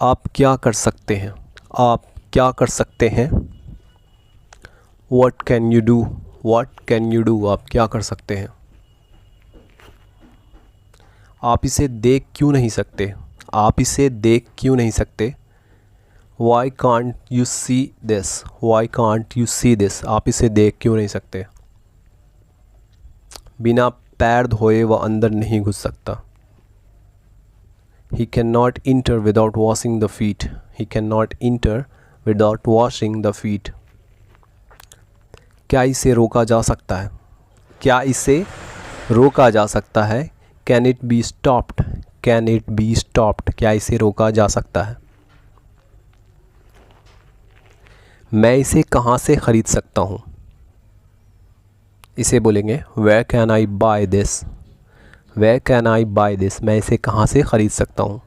आप क्या कर सकते हैं? आप क्या कर सकते हैं? What can you do? What can you do? आप क्या कर सकते हैं? आप इसे देख क्यों नहीं सकते? आप इसे देख क्यों नहीं सकते? Why can't you see this? Why can't you see this? आप इसे देख क्यों नहीं सकते? बिना पैर धोए वह अंदर नहीं घुस सकता। He cannot enter without washing the feet. He cannot enter without washing the feet. क्या इसे रोका जा सकता है? क्या इसे रोका जा सकता है? Can it be stopped? Can it be stopped? क्या इसे रोका जा सकता है? मैं इसे कहाँ से ख़रीद सकता हूँ? इसे बोलेंगे Where can I buy this? Where can I buy this? मैं इसे कहाँ से ख़रीद सकता हूँ?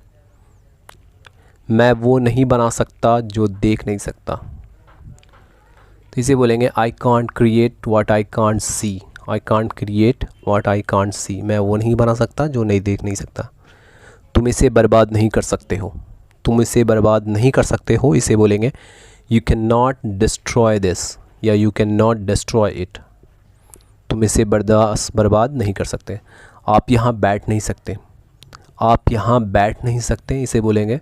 मैं वो नहीं बना सकता जो देख नहीं सकता। तो इसे बोलेंगे I can't create what I can't see. I can't create what I can't see. मैं वो नहीं बना सकता जो नहीं देख नहीं सकता। तुम इसे बर्बाद नहीं कर सकते हो। तुम इसे बर्बाद नहीं कर सकते हो। इसे बोलेंगे You cannot destroy this या You cannot destroy it. तुम इसे बर्बाद नहीं कर सकते। आप यहाँ बैठ नहीं सकते। आप यहाँ बैठ नहीं सकते। इसे बोलेंगे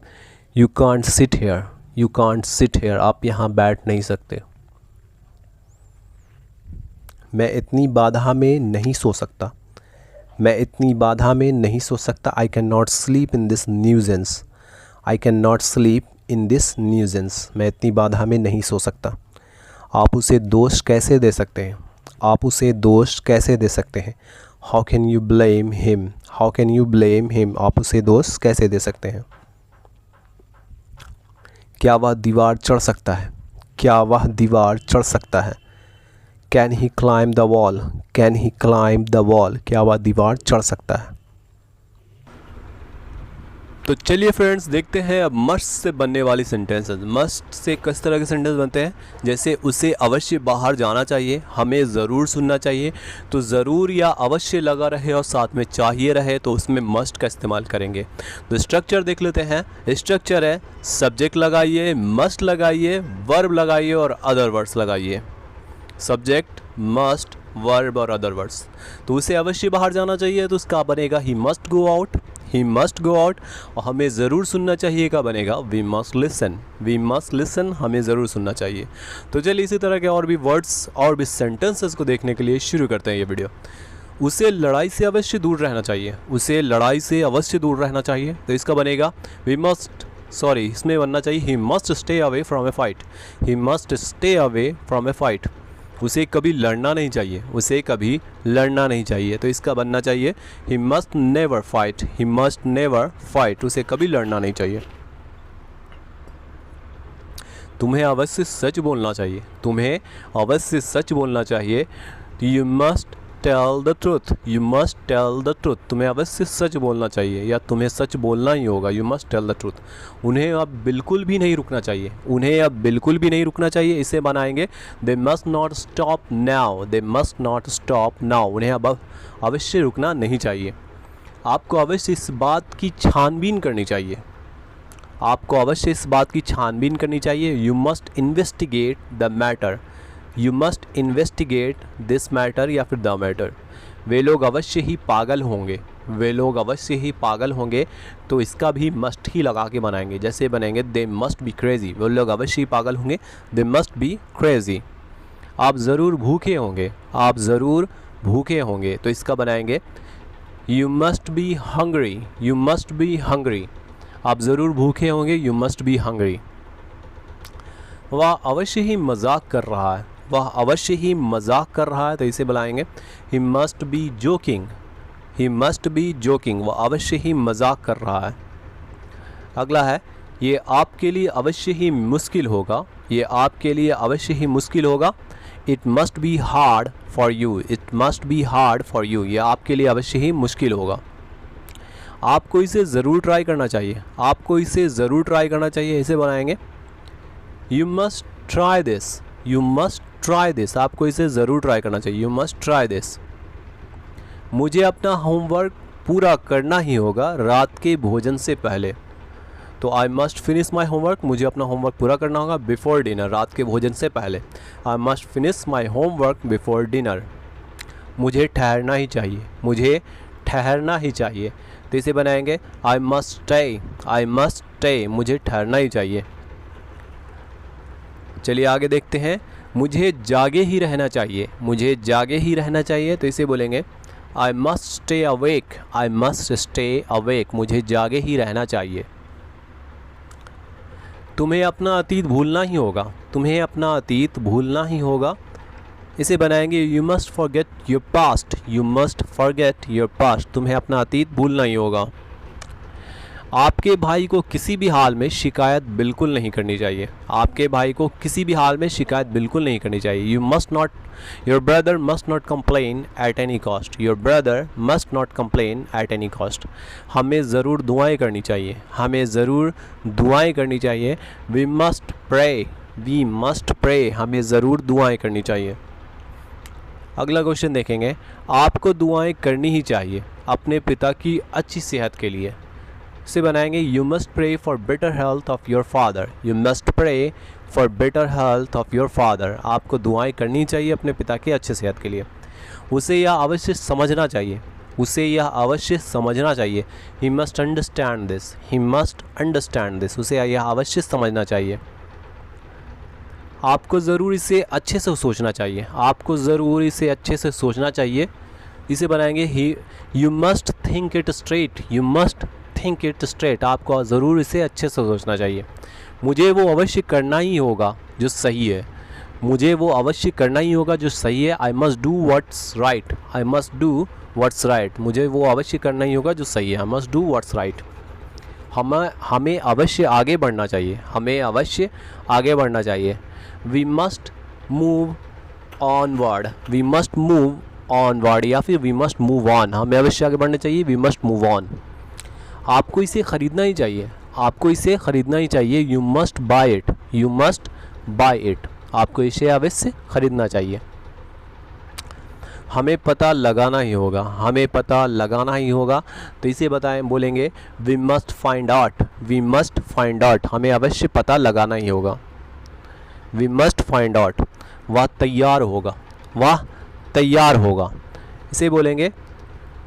You can't sit here. You can't sit here. आप यहाँ बैठ नहीं सकते। मैं इतनी बाधा में नहीं सो सकता। मैं इतनी बाधा में नहीं सो सकता। I cannot sleep in this nuisance. I cannot sleep in this nuisance. मैं इतनी बाधा में नहीं सो सकता। आप उसे दोष कैसे दे सकते हैं? आप उसे दोष कैसे दे सकते हैं? How can you blame him? How can you blame him? आप उसे दोष कैसे दे सकते हैं? क्या वह दीवार चढ़ सकता है? क्या वह दीवार चढ़ सकता है? Can he climb the wall? Can he climb the wall? क्या वह दीवार चढ़ सकता है? तो चलिए फ्रेंड्स, देखते हैं अब मस्ट से बनने वाली सेंटेंसेस। मस्ट से किस तरह के सेंटेंस बनते हैं? जैसे उसे अवश्य बाहर जाना चाहिए, हमें ज़रूर सुनना चाहिए। तो ज़रूर या अवश्य लगा रहे और साथ में चाहिए रहे तो उसमें मस्ट का इस्तेमाल करेंगे। तो स्ट्रक्चर देख लेते हैं। स्ट्रक्चर है सब्जेक्ट लगाइए, मस्ट लगाइए, वर्ब लगाइए और अदर वर्ड्स लगाइए। सब्जेक्ट, मस्ट, वर्ब और अदर वर्ड्स। तो उसे अवश्य बाहर जाना चाहिए तो उसका बनेगा he must go out. He must go out. और हमें ज़रूर सुनना चाहिए का बनेगा we must listen. We must listen, हमें ज़रूर सुनना चाहिए। तो चलिए इसी तरह के और भी वर्ड्स और भी सेंटेंसेस को देखने के लिए शुरू करते हैं ये वीडियो। उसे लड़ाई से अवश्य दूर रहना चाहिए। उसे लड़ाई से अवश्य दूर रहना चाहिए तो इसका बनेगा इसमें बनना चाहिए he must stay away from A fight. He must stay away from A fight. उसे कभी लड़ना नहीं चाहिए। उसे कभी लड़ना नहीं चाहिए तो इसका बनना चाहिए he must never fight. He must never fight. उसे कभी लड़ना नहीं चाहिए। तुम्हें अवश्य सच बोलना चाहिए। तुम्हें अवश्य सच बोलना चाहिए। You must tell the truth. You must tell the truth. तुम्हें अवश्य सच बोलना चाहिए या तुम्हें सच बोलना ही होगा। You must tell the truth. उन्हें अब बिल्कुल भी नहीं रुकना चाहिए। उन्हें अब बिल्कुल भी नहीं रुकना चाहिए। इसे बनाएंगे they must not stop now. They must not stop now. उन्हें अब अवश्य रुकना नहीं चाहिए। आपको अवश्य इस बात की छानबीन करनी चाहिए। आपको अवश्य इस बात की छानबीन करनी चाहिए। You must investigate the matter. You must investigate this matter या फिर द मैटर। वे लोग अवश्य ही पागल होंगे। वे लोग अवश्य ही पागल होंगे तो इसका भी मस्ट ही लगा के बनाएंगे। जैसे बनेंगे दे मस्ट बी क्रेजी। वे लोग अवश्य ही पागल होंगे। दे मस्ट बी क्रेजी। आप ज़रूर भूखे होंगे। आप ज़रूर भूखे होंगे तो इसका बनाएंगे you must be hungry. You must be hungry. आप ज़रूर भूखे होंगे। You must be hungry. वह अवश्य ही मजाक कर रहा है। वह अवश्य ही मजाक कर रहा है तो इसे बुलाएंगे ही मस्ट बी जोकिंग। ही मस्ट बी जोकिंग। वह अवश्य ही मजाक कर रहा है। अगला है ये आपके लिए अवश्य ही मुश्किल होगा। ये आपके लिए अवश्य ही मुश्किल होगा। It must be hard for you. It must be hard for you. ये आपके लिए अवश्य ही मुश्किल होगा। आपको इसे ज़रूर ट्राई करना चाहिए। आपको इसे ज़रूर ट्राई करना चाहिए। इसे बनाएंगे you must try this. You must try this. आपको इसे ज़रूर ट्राई करना चाहिए। You must try this. मुझे अपना होमवर्क पूरा करना ही होगा रात के भोजन से पहले। तो I must finish my homework, मुझे अपना होमवर्क पूरा करना होगा बिफोर डिनर, रात के भोजन से पहले। I must finish my homework before dinner. मुझे ठहरना ही चाहिए, मुझे ठहरना ही चाहिए, तो इसे बनाएंगे I must stay, I must stay, मुझे ठहरना ही चाहिए। चलिए आगे देखते हैं, मुझे जागे ही रहना चाहिए, मुझे जागे ही रहना चाहिए, तो इसे बोलेंगे I must stay awake, I must stay awake, मुझे जागे ही रहना चाहिए। तुम्हें अपना अतीत भूलना ही होगा, तुम्हें अपना अतीत भूलना ही होगा, इसे बनाएंगे you must forget your past, you must forget your past, तुम्हें अपना अतीत भूलना ही होगा। आपके भाई को किसी भी हाल में शिकायत बिल्कुल नहीं करनी चाहिए, आपके भाई को किसी भी हाल में शिकायत बिल्कुल नहीं करनी चाहिए। You must not, your brother must not complain at any cost, your brother must not complain at any cost. हमें ज़रूर दुआएं करनी चाहिए, हमें ज़रूर दुआएं करनी चाहिए। We must pray, we must pray, हमें ज़रूर दुआएं करनी चाहिए। अगला क्वेश्चन देखेंगे, आपको दुआएं करनी ही चाहिए अपने पिता की अच्छी सेहत के लिए, से बनाएंगे you must pray for better health of your father, you must pray for better health of your father, आपको दुआएं करनी चाहिए अपने पिता की अच्छी सेहत के लिए। उसे यह अवश्य समझना चाहिए, उसे यह अवश्य समझना चाहिए। He must understand this, he must understand this, उसे यह अवश्य समझना चाहिए। आपको ज़रूर इसे अच्छे से सोचना चाहिए, आपको ज़रूर इसे अच्छे से सोचना चाहिए, इसे बनाएंगे ही you must think it straight, you must think it straight, आपको ज़रूर इसे अच्छे से सोचना चाहिए। मुझे वो अवश्य करना ही होगा जो सही है, मुझे वो अवश्य करना ही होगा जो सही है। I must do what's right, I must do what's right, मुझे वो अवश्य करना ही होगा जो सही है। I must do what's right. हमें अवश्य आगे बढ़ना चाहिए, हमें अवश्य आगे बढ़ना चाहिए। We must move onward, we must move onward, या फिर वी मस्ट मूव ऑन, हमें अवश्य आगे बढ़ना चाहिए। We must move on. आपको इसे ख़रीदना ही चाहिए, आपको इसे ख़रीदना ही चाहिए। You must buy it, you must buy it, आपको इसे अवश्य ख़रीदना चाहिए। हमें पता लगाना ही होगा, हमें पता लगाना ही होगा, तो इसे बताएं, बोलेंगे we must find out, we must find out, हमें अवश्य पता लगाना ही होगा। We must find out. वह तैयार होगा, वह तैयार होगा, इसे बोलेंगे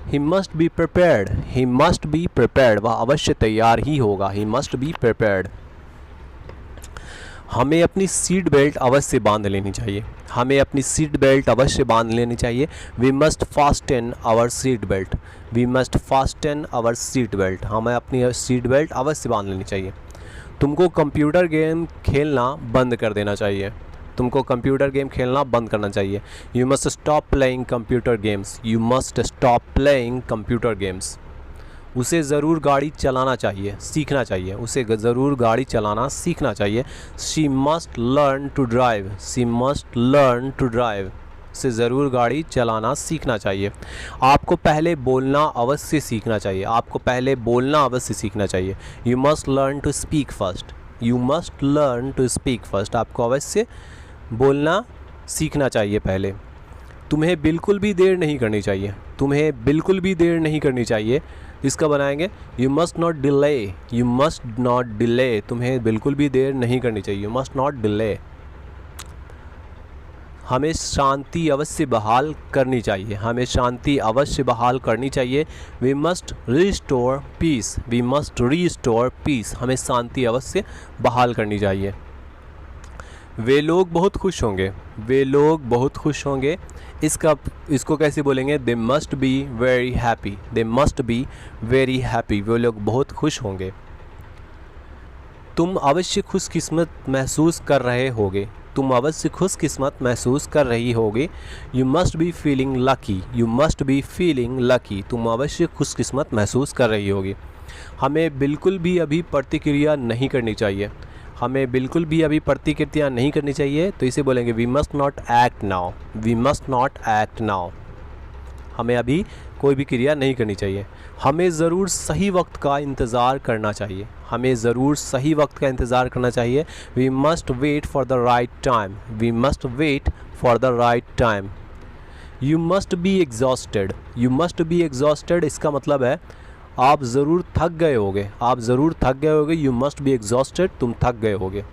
he must be prepared, he must be prepared, वह अवश्य तैयार ही होगा। He must be prepared. हमें अपनी सीट बेल्ट अवश्य बांध लेनी चाहिए, हमें अपनी सीट बेल्ट अवश्य बांध लेनी चाहिए। We must fasten our seat belt, we must fasten our seat belt, हमें अपनी सीट बेल्ट अवश्य बांध लेनी चाहिए। तुमको कंप्यूटर गेम खेलना बंद कर देना चाहिए, तुमको कंप्यूटर गेम खेलना बंद करना चाहिए। You must stop playing computer games, you must stop playing computer games. उसे ज़रूर गाड़ी चलाना चाहिए, सीखना चाहिए, उसे ज़रूर गाड़ी चलाना सीखना चाहिए। She must learn to drive, she must learn to drive, उसे ज़रूर गाड़ी चलाना सीखना चाहिए। आपको पहले बोलना अवश्य सीखना चाहिए, आपको पहले बोलना अवश्य सीखना चाहिए। You must learn to speak first, you must learn to speak first, आपको अवश्य बोलना सीखना चाहिए पहले। तुम्हें बिल्कुल भी देर नहीं करनी चाहिए, तुम्हें बिल्कुल भी देर नहीं करनी चाहिए, इसका बनाएंगे you must not delay, you must not delay, तुम्हें बिल्कुल भी देर नहीं करनी चाहिए। You must not delay. हमें शांति अवश्य बहाल करनी चाहिए, हमें शांति अवश्य बहाल करनी चाहिए। We must restore peace, we must restore peace, हमें शांति अवश्य बहाल करनी चाहिए। वे लोग बहुत खुश होंगे, वे लोग बहुत खुश होंगे, इसको कैसे बोलेंगे? They must be very happy, they must be very happy, वे लोग बहुत खुश होंगे। तुम अवश्य खुशकिस्मत महसूस कर रहे होगे, तुम अवश्य खुशकिस्मत महसूस कर रही होगी। You must be feeling lucky, you must be feeling lucky, तुम अवश्य खुशकिस्मत महसूस कर रही होगी। हमें बिल्कुल भी अभी प्रतिक्रिया नहीं करनी चाहिए, हमें बिल्कुल भी अभी प्रतिक्रिया नहीं करनी चाहिए, तो इसे बोलेंगे we must not act now, we must not act now, हमें अभी कोई भी क्रिया नहीं करनी चाहिए। हमें ज़रूर सही वक्त का इंतज़ार करना चाहिए, हमें ज़रूर सही वक्त का इंतज़ार करना चाहिए। We must wait for the right time, we must wait for the right time. You must be exhausted, you must be exhausted, इसका मतलब है आप ज़रूर थक गए होगे, आप ज़रूर थक गए होगे, यू मस्ट बी एग्जॉस्टेड, तुम थक गए होगे।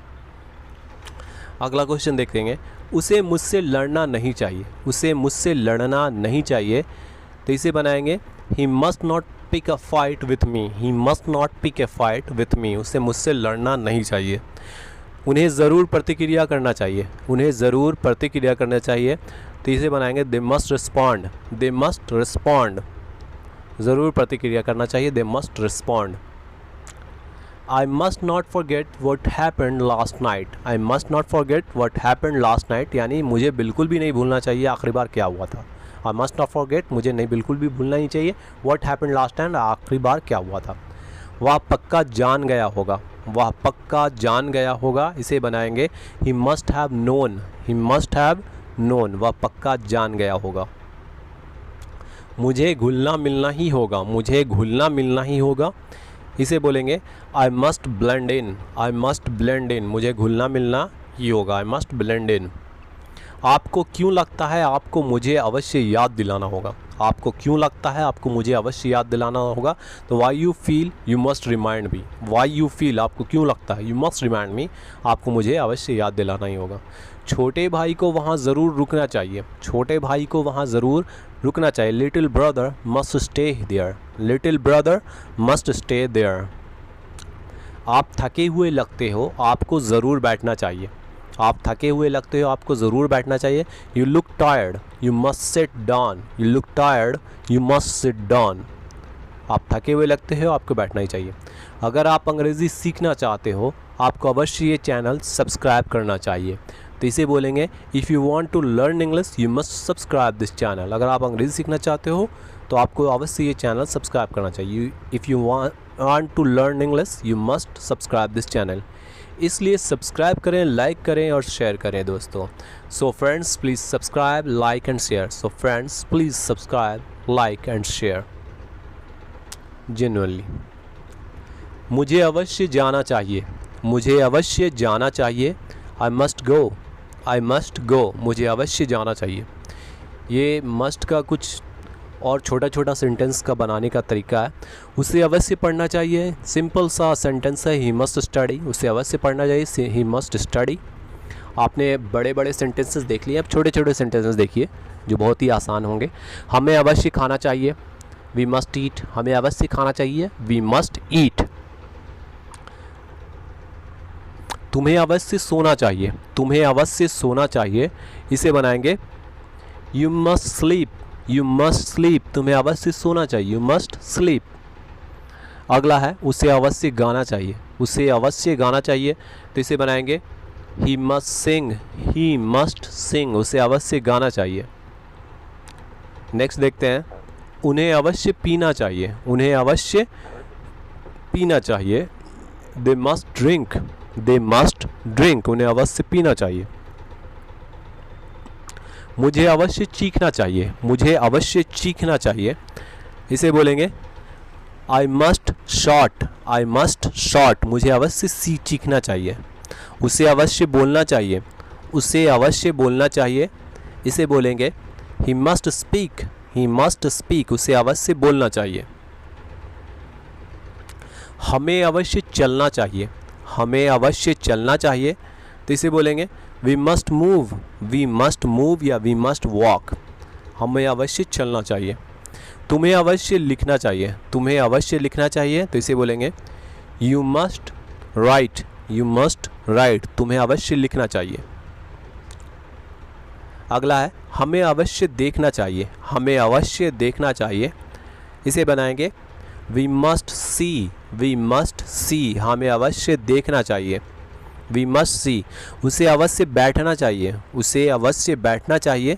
अगला क्वेश्चन देखेंगे, उसे मुझसे लड़ना नहीं चाहिए, उसे मुझसे लड़ना नहीं चाहिए, तो इसे बनाएंगे he must not pick a fight with me, he must not pick a fight with me, उसे मुझसे लड़ना नहीं चाहिए। उन्हें ज़रूर प्रतिक्रिया करना चाहिए, उन्हें ज़रूर प्रतिक्रिया करना चाहिए, तो इसे बनाएंगे they must respond, they must respond, ज़रूर प्रतिक्रिया करना चाहिए, they must respond. I must not forget what happened last night, I must not forget what happened last night, यानी मुझे बिल्कुल भी नहीं भूलना चाहिए आखिरी बार क्या हुआ था। I must not forget, मुझे नहीं बिल्कुल भी भूलना ही चाहिए what happened last time, आखिरी बार क्या हुआ था। वह पक्का जान गया होगा, वह पक्का जान गया होगा, इसे बनाएंगे he must have known, he must have known, वह पक्का जान गया होगा। मुझे घुलना मिलना ही होगा, मुझे घुलना मिलना ही होगा, इसे बोलेंगे I must blend in, I must blend in, मुझे घुलना मिलना ही होगा, आई मस्ट ब्लेंड इन। आपको क्यों लगता है, आपको मुझे अवश्य याद दिलाना होगा, आपको क्यों लगता है, आपको मुझे अवश्य याद दिलाना होगा, तो why you feel you must remind me, why you feel आपको क्यों लगता है, यू मस्ट रिमाइंड मी, आपको मुझे अवश्य याद दिलाना ही होगा। छोटे भाई को वहाँ ज़रूर रुकना चाहिए, छोटे भाई को वहाँ ज़रूर रुकना चाहिए, little brother must stay there, little brother must stay there. आप थके हुए लगते हो, आपको ज़रूर बैठना चाहिए, आप थके हुए लगते हो, आपको ज़रूर बैठना चाहिए, you look tired you must sit down, you look tired you must sit down. आप थके हुए लगते हो, आपको बैठना ही चाहिए। अगर आप अंग्रेज़ी सीखना चाहते हो, आपको अवश्य ये चैनल सब्सक्राइब करना चाहिए, तो इसे बोलेंगे if you want to learn English you must subscribe this channel. अगर आप अंग्रेज़ी सीखना चाहते हो तो आपको अवश्य ये चैनल सब्सक्राइब करना चाहिए। If you want to learn English you must subscribe this channel, इसलिए सब्सक्राइब करें, लाइक करें और शेयर करें दोस्तों। So friends please subscribe, like and share, so friends please subscribe, like and share genuinely. मुझे अवश्य जाना चाहिए, मुझे अवश्य जाना चाहिए, I must go, I must go, मुझे अवश्य जाना चाहिए। ये मस्ट का कुछ और छोटा छोटा सेंटेंस का बनाने का तरीका है, उसे अवश्य पढ़ना चाहिए। सिंपल सा सेंटेंस है ही मस्ट स्टडी, उसे अवश्य पढ़ना चाहिए, ही मस्ट स्टडी। आपने बड़े बड़े सेंटेंसेस देख लिए, अब छोटे छोटे सेंटेंसेस देखिए जो बहुत ही आसान होंगे। हमें अवश्य खाना चाहिए, वी मस्ट ईट, हमें अवश्य खाना चाहिए, वी मस्ट ईट। तुम्हें अवश्य सोना चाहिए, तुम्हें अवश्य सोना चाहिए, इसे बनाएंगे you must sleep, you must sleep, तुम्हें अवश्य सोना चाहिए, यू मस्ट स्लीप। अगला है उसे अवश्य गाना चाहिए, उसे अवश्य गाना चाहिए, तो इसे बनाएंगे he must Singh, he must सिंग, उसे अवश्य गाना चाहिए। नेक्स्ट देखते हैं, उन्हें अवश्य पीना चाहिए, उन्हें अवश्य पीना चाहिए, they must drink, they must drink, उन्हें अवश्य पीना चाहिए। मुझे अवश्य चीखना चाहिए, मुझे अवश्य चीखना चाहिए, इसे बोलेंगे I must shot, I must shot, मुझे अवश्य चीखना चाहिए। उसे अवश्य बोलना चाहिए, उसे अवश्य बोलना चाहिए, इसे बोलेंगे he must speak, he must speak, उसे अवश्य बोलना चाहिए। हमें अवश्य चलना चाहिए, हमें अवश्य चलना चाहिए, तो इसे बोलेंगे we must move, we must move या वी मस्ट वॉक, हमें अवश्य चलना चाहिए। तुम्हें अवश्य लिखना चाहिए, तुम्हें अवश्य लिखना चाहिए, तो इसे बोलेंगे you must write, you must write, तुम्हें अवश्य लिखना चाहिए। अगला है हमें अवश्य देखना चाहिए, हमें अवश्य देखना चाहिए, इसे बनाएंगे we must see, we must see, हमें अवश्य देखना चाहिए, वी मस्ट सी। उसे अवश्य बैठना चाहिए, उसे अवश्य बैठना चाहिए,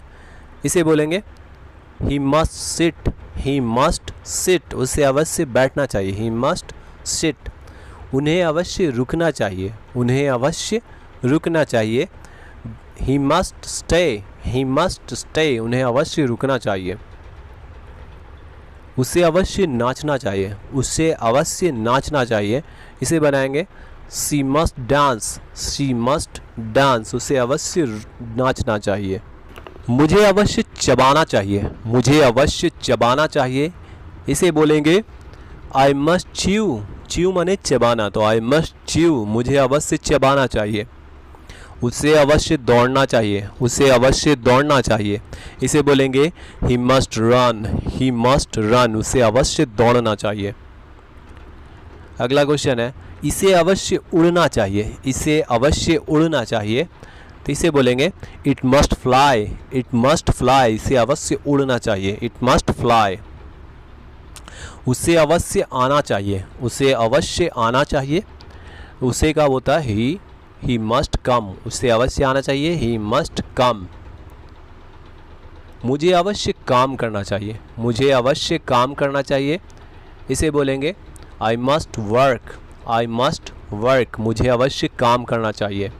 इसे बोलेंगे he must sit, he must sit, उसे अवश्य बैठना चाहिए, ही मस्ट सिट। उन्हें अवश्य रुकना चाहिए, उन्हें अवश्य रुकना चाहिए, he must stay, he must stay, उन्हें अवश्य रुकना चाहिए। उसे अवश्य नाचना चाहिए, उसे अवश्य नाचना चाहिए, इसे बनाएंगे सी मस्ट डांस, सी मस्ट डांस, उसे अवश्य नाचना चाहिए। मुझे अवश्य चबाना चाहिए, मुझे अवश्य चबाना चाहिए, इसे बोलेंगे आई मस्ट च्यू, च्यू माने चबाना, तो आई मस्ट च्यू, मुझे अवश्य चबाना चाहिए। उसे अवश्य दौड़ना चाहिए, उसे अवश्य दौड़ना चाहिए। इसे बोलेंगे he must run, he must run, उसे अवश्य दौड़ना चाहिए। अगला क्वेश्चन है इसे अवश्य उड़ना चाहिए, इसे अवश्य उड़ना चाहिए, तो इसे बोलेंगे it must fly, it must fly, इसे अवश्य उड़ना चाहिए, इट मस्ट फ्लाई। उसे अवश्य आना चाहिए, उसे अवश्य आना चाहिए, उसे का होता है ही मस्ट कम, उसे अवश्य आना चाहिए, ही मस्ट कम। मुझे अवश्य काम करना चाहिए, मुझे अवश्य काम करना चाहिए, इसे बोलेंगे I must work, I must work, मुझे अवश्य काम करना चाहिए।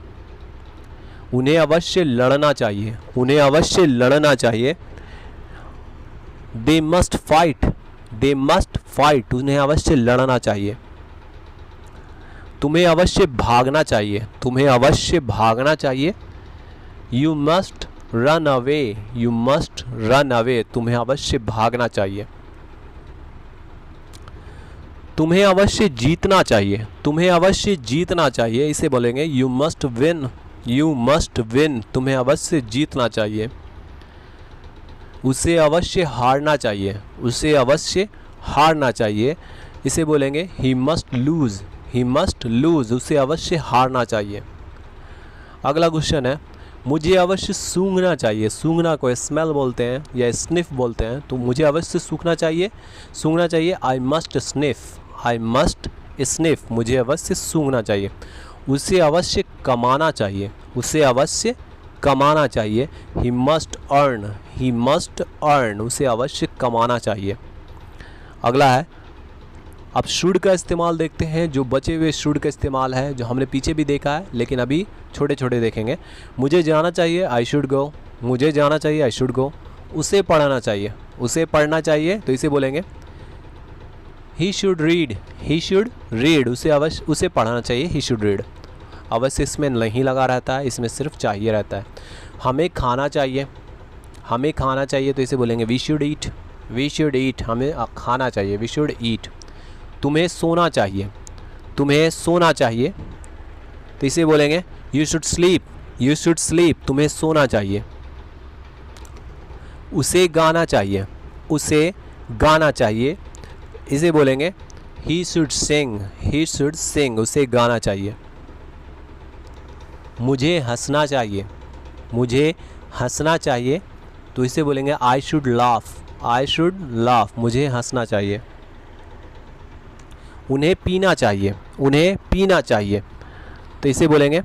उन्हें अवश्य लड़ना चाहिए, उन्हें अवश्य लड़ना चाहिए, they must fight, they must fight, उन्हें अवश्य लड़ना चाहिए। तुम्हें अवश्य भागना चाहिए, तुम्हें अवश्य भागना चाहिए, you must run away, you must run away, तुम्हें अवश्य भागना चाहिए। तुम्हें अवश्य जीतना चाहिए, तुम्हें अवश्य जीतना चाहिए, इसे बोलेंगे you must win, you must win, तुम्हें अवश्य जीतना चाहिए। उसे अवश्य हारना चाहिए, उसे अवश्य हारना चाहिए, इसे बोलेंगे he must lose, he must lose, उसे अवश्य हारना चाहिए। अगला क्वेश्चन है मुझे अवश्य सूंघना चाहिए, सूंघना को स्मेल बोलते हैं या स्निफ बोलते हैं, तो मुझे अवश्य सूंघना चाहिए, सूंघना चाहिए, I must sniff, I must sniff, मुझे अवश्य सूंघना चाहिए। उसे अवश्य कमाना चाहिए, उसे अवश्य कमाना चाहिए, he must earn, he must earn, उसे अवश्य कमाना चाहिए। अगला है अब शुड का इस्तेमाल देखते हैं, जो बचे हुए शुड का इस्तेमाल है जो हमने पीछे भी देखा है लेकिन अभी छोटे छोटे देखेंगे। मुझे जाना चाहिए, आई शुड गो, मुझे जाना चाहिए, आई शुड गो। उसे पढ़ना चाहिए, उसे पढ़ना चाहिए, तो इसे बोलेंगे he should read, he should read, उसे अवश्य उसे पढ़ना चाहिए, ही शुड रीड। अवश्य इसमें नहीं लगा रहता है, इसमें सिर्फ चाहिए रहता है। हमें खाना चाहिए, हमें खाना चाहिए, तो इसे बोलेंगे we should eat, we should eat, हमें खाना चाहिए, वी शुड ईट। तुम्हें सोना चाहिए, तुम्हें सोना चाहिए, तो इसे बोलेंगे you should sleep, you should sleep, तुम्हें सोना चाहिए। उसे गाना चाहिए, उसे गाना चाहिए, इसे बोलेंगे he should Singh, he should सिंग, उसे गाना चाहिए। मुझे हंसना चाहिए, मुझे हंसना चाहिए, तो इसे बोलेंगे I should laugh, I should laugh, मुझे हंसना चाहिए। उन्हें पीना चाहिए, उन्हें पीना चाहिए, तो इसे बोलेंगे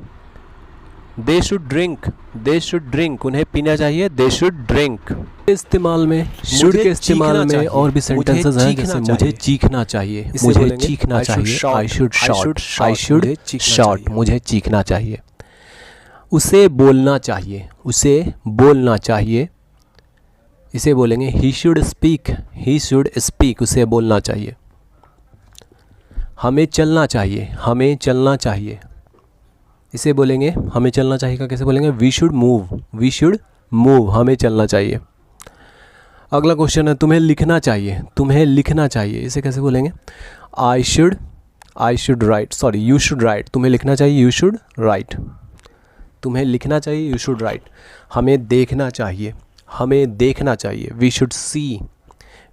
they should drink, they should drink, उन्हें पीना चाहिए, दे शुड ड्रिंक। इस्तेमाल में शुड के इस्तेमाल में और भी सेंटेंसेस हैं, जैसे मुझे चीखना चाहिए, मुझे चीखना चाहिए, I should shot, I should shot, मुझे चीखना चाहिए। उसे बोलना चाहिए, उसे बोलना चाहिए, इसे बोलेंगे he should speak, he should speak, उसे बोलना चाहिए। हमें चलना चाहिए, हमें चलना चाहिए, इसे बोलेंगे हमें चलना चाहिए का कैसे बोलेंगे we should move, we should move, हमें चलना चाहिए। अगला क्वेश्चन है तुम्हें लिखना चाहिए, तुम्हें लिखना चाहिए, इसे कैसे बोलेंगे I should write, sorry you should write, तुम्हें लिखना चाहिए, यू शुड राइट, तुम्हें लिखना चाहिए, यू शुड राइट। हमें देखना चाहिए, हमें देखना चाहिए, we should see,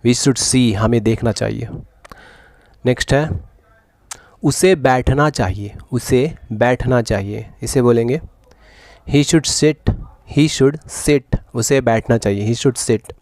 we should see, हमें देखना चाहिए। नेक्स्ट है उसे बैठना चाहिए, उसे बैठना चाहिए, इसे बोलेंगे he should seat, he should seat, उसे बैठना चाहिए, ही शुड सिट।